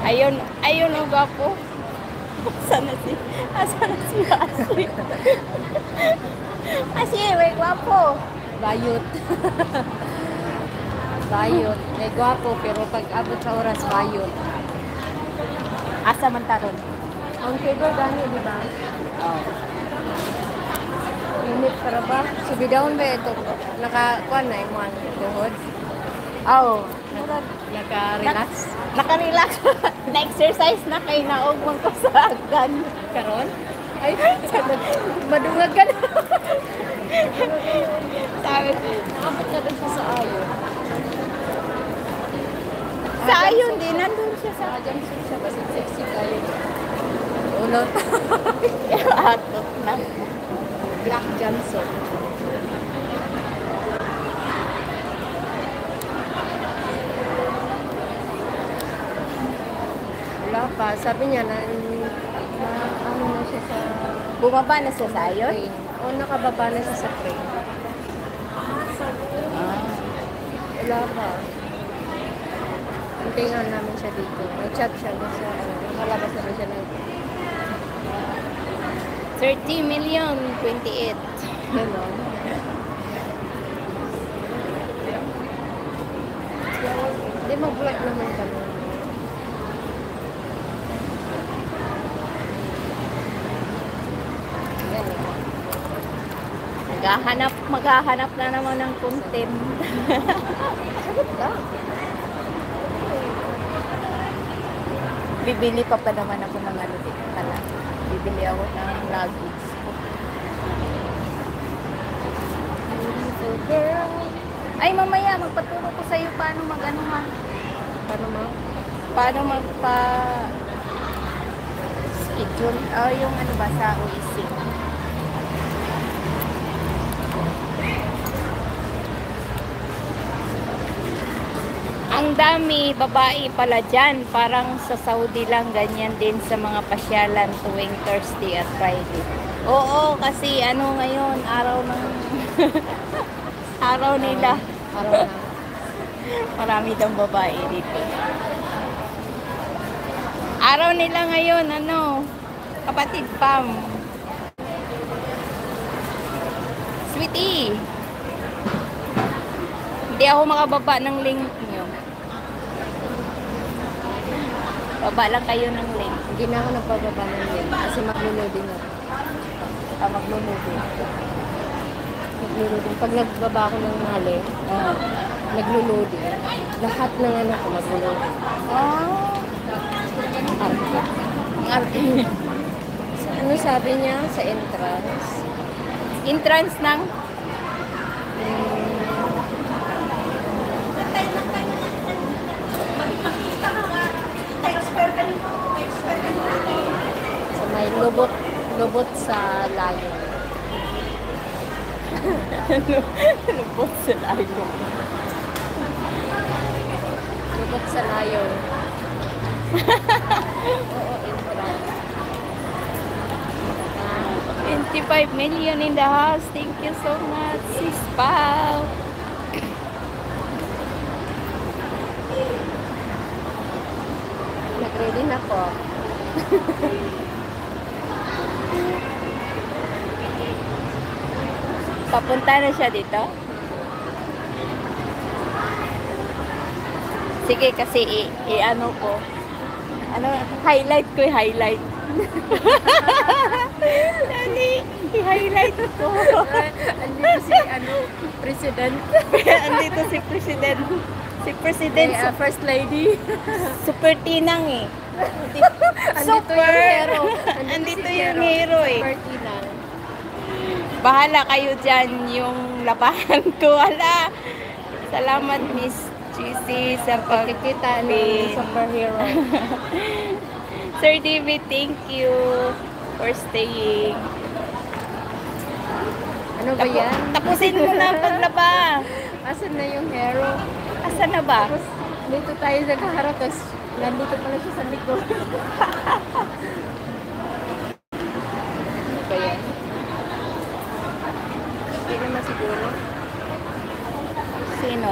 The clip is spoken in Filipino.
Ayun, ayun ang gwapo. Sana si, asan na si Ashley? Ashley, may gwapo. Bayot. Bayot. May gwapo, pero pag abot sa oras, bayot. Asa man taron? Ang kego gani, di ba? Oh. Init para ba? Subidahon ba ito? Nakakuan na yung mga tuhod? Oh. Naka-relax? Naka-relax. Na-exercise na kay naog mong kasagan. Karon? Ay, madungag ka na. Sabi, Nakapot na doon siya sa ayo. sa ayun din, nandun siya sa Jumpsuit siya kasi sexy kayo. Ulot. atot na. Black jumpsuit. Wala pa. Sabi niya na ano na siya sa Bumaba na siya sa ayun? train. O nakababa na siya sa train. Wala pa. Hintayin namin siya dito. Nag-chat siya na siya. Nakalabas na siya ng 30,028,000. gano'n. Hindi mag-vlog naman kami. Maghahanap na naman ng content. Sagot ka. Bibili pa naman ako ng ano dito pala. Bibili ako ng luggage. Beautiful girl. Ay, mamaya, magpaturo ko sa'yo paano mag-ano ha. Paano mo? Paano magpa schedule. Yung ano ba sa OEC. Ang dami babae pala dyan. Parang sa Saudi lang, ganyan din sa mga pasyalan tuwing Thursday at Friday. Oo, kasi ano ngayon, araw ng araw nila. Araw na. Marami daw babae dito. Araw nila ngayon, ano, kapatid Pam. Sweetie. Hindi ako makababa ng link nyo. Baba lang kayo ng link. Hindi na ako nagpababa ng link kasi magluloding ako. Magluluto. Magluloding. Pag nagbaba ako ng mali, nagluloding. Lahat ng ano ko magluloding. Oh. Arte. Ang arte. Ano sabi niya sa entrance? Entrance ng Sa may lubot sa layo. lubot sa layo. Lubot sa layo. Oo, entrance. 25 million in the house. Thank you so much, Sis Pao. Nag-ready na po. Papunta na siya dito. Sige, kasi i-ano ko. Ano, highlight ko, highlight. Dali, i-highlight ko. Andito si President. Andito si President. Si President, First Lady. super tinang eh. Andito yung hero. Andito si yung hero eh. Super tinang. Bahala kayo dyan yung labahan ko. Wala. Salamat, Miss GC, sa Pagkikita ng superhero. Sir David, thank you for staying. Ano ba yan? Tapusin mo na ang paglaba. Asan na yung hero? Asan na ba? Tapos dito tayo nagkaharap, tapos nandito pala siya sa likod. Ano ba yan? Hindi naman siguro. Sino?